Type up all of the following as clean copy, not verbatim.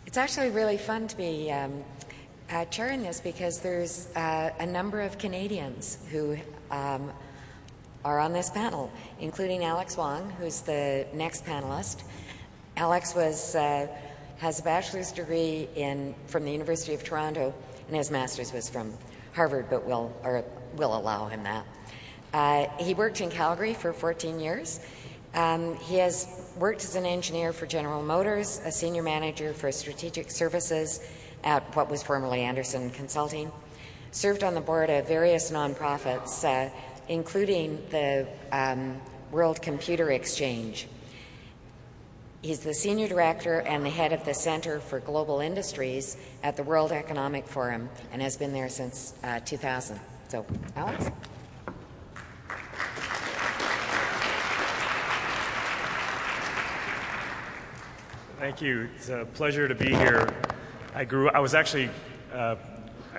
It's actually really fun to be chairing this because there's a number of Canadians who are on this panel, including Alex Wong, who's the next panelist. Alex has a bachelor's degree from the University of Toronto, and his master's was from Harvard, but we'll allow him that. He worked in Calgary for 14 years. He has worked as an engineer for General Motors, a senior manager for strategic services at what was formerly Anderson Consulting, served on the board of various nonprofits, including the World Computer Exchange. He's the senior director and the head of the Center for Global Industries at the World Economic Forum and has been there since 2000. So, Alex? Thank you. It's a pleasure to be here. I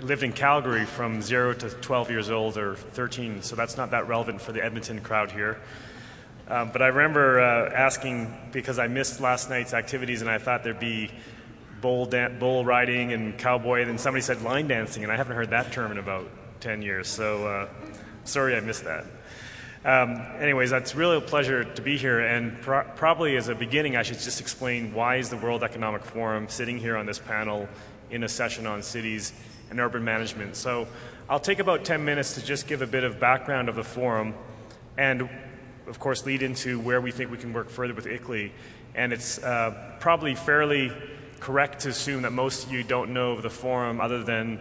lived in Calgary from 0 to 12 years old, or 13, so that's not that relevant for the Edmonton crowd here. But I remember asking, because I missed last night's activities and I thought there'd be bull riding and cowboy, and then somebody said line dancing, and I haven't heard that term in about 10 years, so sorry I missed that. Anyways, it's really a pleasure to be here, and probably as a beginning I should just explain why is the World Economic Forum sitting here on this panel in a session on cities and urban management. So I'll take about 10 minutes to just give a bit of background of the forum and of course lead into where we think we can work further with ICLEI. And it's probably fairly correct to assume that most of you don't know of the forum other than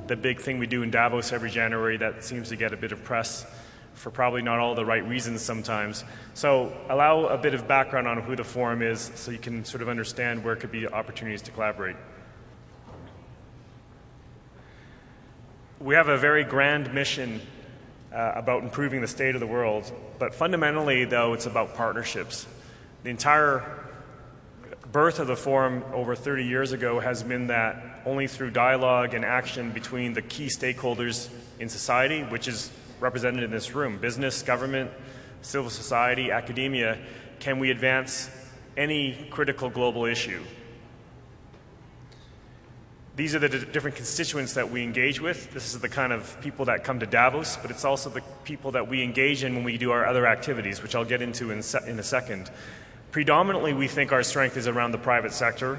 the big thing we do in Davos every January that seems to get a bit of press for probably not all the right reasons sometimes. So allow a bit of background on who the forum is so you can sort of understand where could be opportunities to collaborate. We have a very grand mission about improving the state of the world, but fundamentally though it's about partnerships. The entire birth of the forum over 30 years ago has been that only through dialogue and action between the key stakeholders in society, which is represented in this room, business, government, civil society, academia, can we advance any critical global issue. These are the different constituents that we engage with. This is the kind of people that come to Davos, but it's also the people that we engage in when we do our other activities, which I'll get into in a second. Predominantly, we think our strength is around the private sector.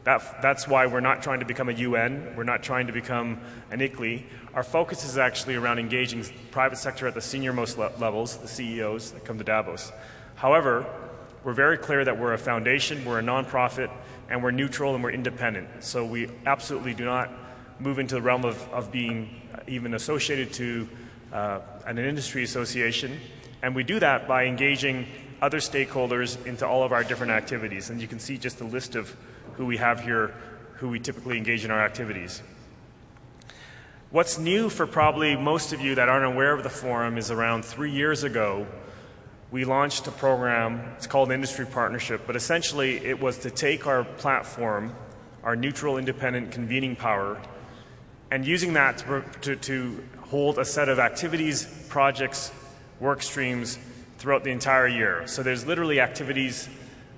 That's why we're not trying to become a UN. We're not trying to become an ICLEI. Our focus is actually around engaging private sector at the senior-most levels, the CEOs that come to Davos. However, we're very clear that we're a foundation, we're a nonprofit, and we're neutral and we're independent. So we absolutely do not move into the realm of being even associated to an industry association. And we do that by engaging other stakeholders into all of our different activities. And you can see just a list of who we have here, who we typically engage in our activities. What's new for probably most of you that aren't aware of the forum is around 3 years ago, we launched a program. It's called Industry Partnership, but essentially it was to take our platform, our neutral, independent convening power, and using that to hold a set of activities, projects, work streams throughout the entire year. So there's literally activities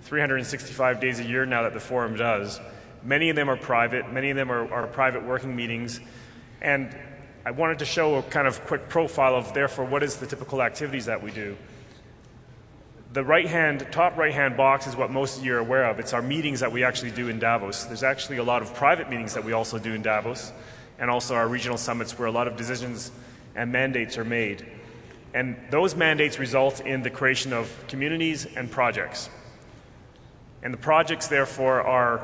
365 days a year now that the forum does. Many of them are private, many of them are private working meetings, and I wanted to show a kind of quick profile of, therefore, what is the typical activities that we do. The top right-hand box is what most of you are aware of. It's our meetings that we actually do in Davos. There's actually a lot of private meetings that we also do in Davos, and also our regional summits where a lot of decisions and mandates are made. And those mandates result in the creation of communities and projects. And the projects, therefore, are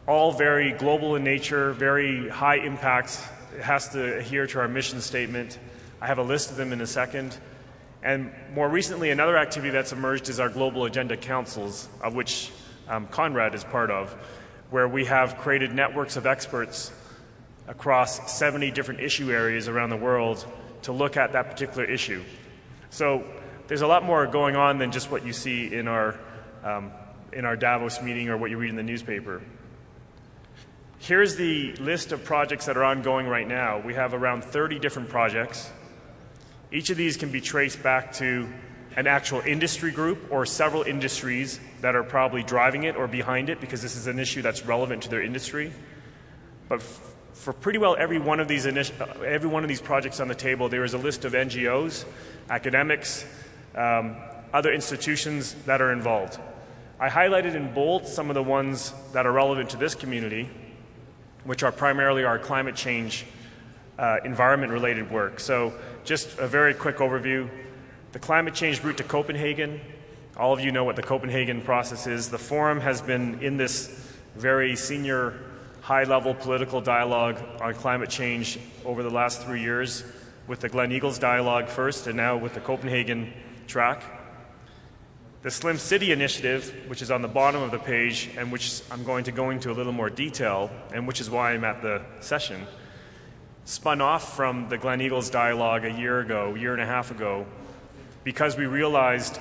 all very global in nature, very high impact. It has to adhere to our mission statement. I have a list of them in a second. And more recently, another activity that's emerged is our Global Agenda Councils, of which Conrad is part of, where we have created networks of experts across 70 different issue areas around the world to look at that particular issue. So there's a lot more going on than just what you see in our Davos meeting or what you read in the newspaper. Here's the list of projects that are ongoing right now. We have around 30 different projects. Each of these can be traced back to an actual industry group or several industries that are probably driving it or behind it, because this is an issue that's relevant to their industry. But for pretty well every one of these projects on the table, there is a list of NGOs, academics, other institutions that are involved. I highlighted in bold some of the ones that are relevant to this community, which are primarily our climate change, environment-related work. So just a very quick overview. The climate change route to Copenhagen, all of you know what the Copenhagen process is. The forum has been in this very senior, high-level political dialogue on climate change over the last 3 years, with the Glen Eagles dialogue first, and now with the Copenhagen track. The Slim City initiative, which is on the bottom of the page, and which I'm going to go into a little more detail, and which is why I'm at the session, spun off from the Glen Eagles dialogue a year and a half ago, because we realized,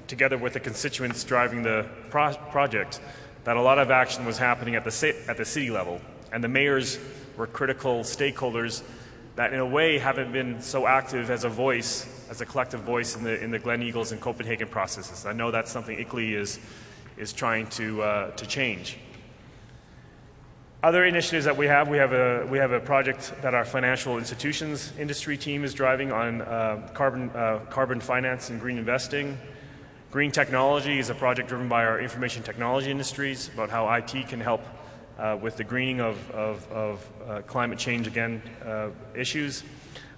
together with the constituents driving the project, that a lot of action was happening at the city level, and the mayors were critical stakeholders that in a way haven't been so active as a voice, as a collective voice in the Glen Eagles and Copenhagen processes. I know that's something ICLEI is trying to change. Other initiatives that we have a project that our financial institutions industry team is driving on carbon finance and green investing. Green technology is a project driven by our information technology industries about how IT can help with the greening of climate change issues.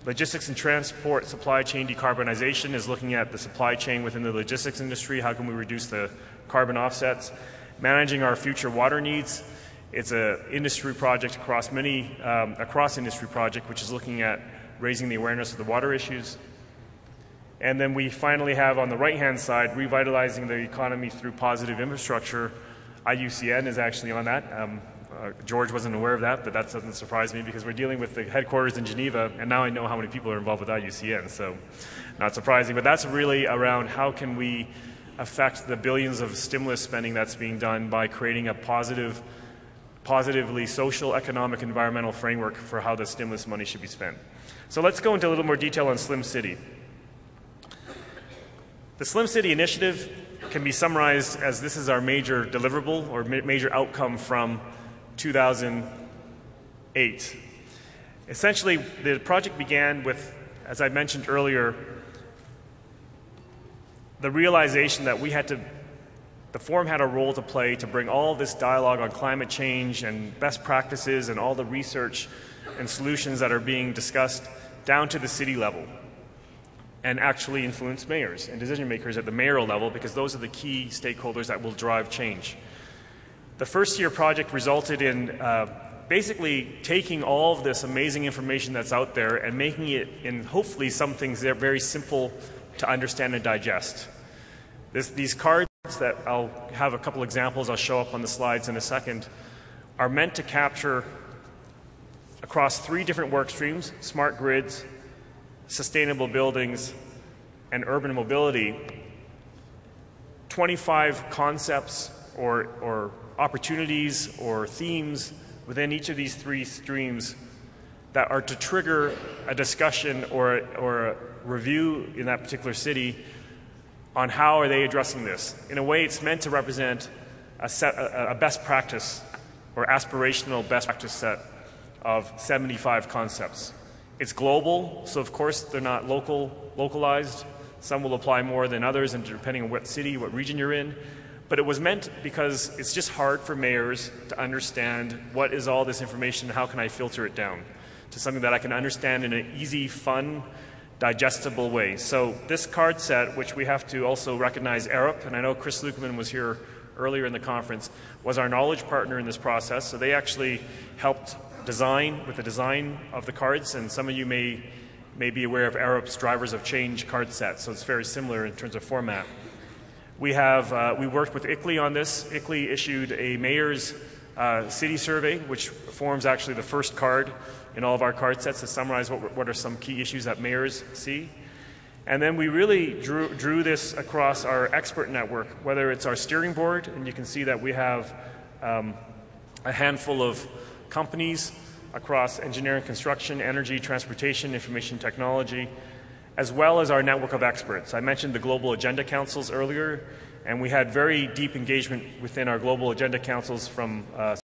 Logistics and transport supply chain decarbonization is looking at the supply chain within the logistics industry. How can we reduce the carbon offsets? Managing our future water needs. It's an industry project across industry project, which is looking at raising the awareness of the water issues. And then we finally have on the right-hand side, revitalizing the economy through positive infrastructure. IUCN is actually on that. George wasn't aware of that, but that doesn't surprise me because we're dealing with the headquarters in Geneva, and now I know how many people are involved with IUCN, so not surprising. But that's really around how can we affect the billions of stimulus spending that's being done by creating a positively social, economic, environmental framework for how the stimulus money should be spent. So let's go into a little more detail on Slim City. The Slim City initiative can be summarized as this is our major deliverable or major outcome from 2008. Essentially, the project began with, as I mentioned earlier, the realization that the forum had a role to play to bring all this dialogue on climate change and best practices and all the research and solutions that are being discussed down to the city level and actually influence mayors and decision makers at the mayoral level, because those are the key stakeholders that will drive change. The first year project resulted in basically taking all of this amazing information that's out there and making it in hopefully some things that are very simple to understand and digest. These cards that I'll have a couple examples I'll show up on the slides in a second are meant to capture across 3 different work streams: smart grids, sustainable buildings, and urban mobility, 25 concepts or opportunities or themes within each of these 3 streams that are to trigger a discussion or a review in that particular city on how are they addressing this. In a way, it's meant to represent a best practice or aspirational best practice set of 75 concepts. It's global, so of course they're not localized. Some will apply more than others, and depending on what city, what region you're in. But it was meant because it's just hard for mayors to understand what is all this information and how can I filter it down to something that I can understand in an easy, fun, digestible way. So this card set, which we have to also recognize Arup, and I know Chris Lukeman was here earlier in the conference, was our knowledge partner in this process. So they actually helped with the design of the cards, and some of you may be aware of Arup's Drivers of Change card set, so it's very similar in terms of format. We worked with ICLEI on this. ICLEI issued a mayor's city survey, which forms actually the first card in all of our card sets to summarize what are some key issues that mayors see. And then we really drew this across our expert network, whether it's our steering board, and you can see that we have a handful of companies across engineering, construction, energy, transportation, information technology, as well as our network of experts. I mentioned the Global Agenda Councils earlier, and we had very deep engagement within our Global Agenda Councils from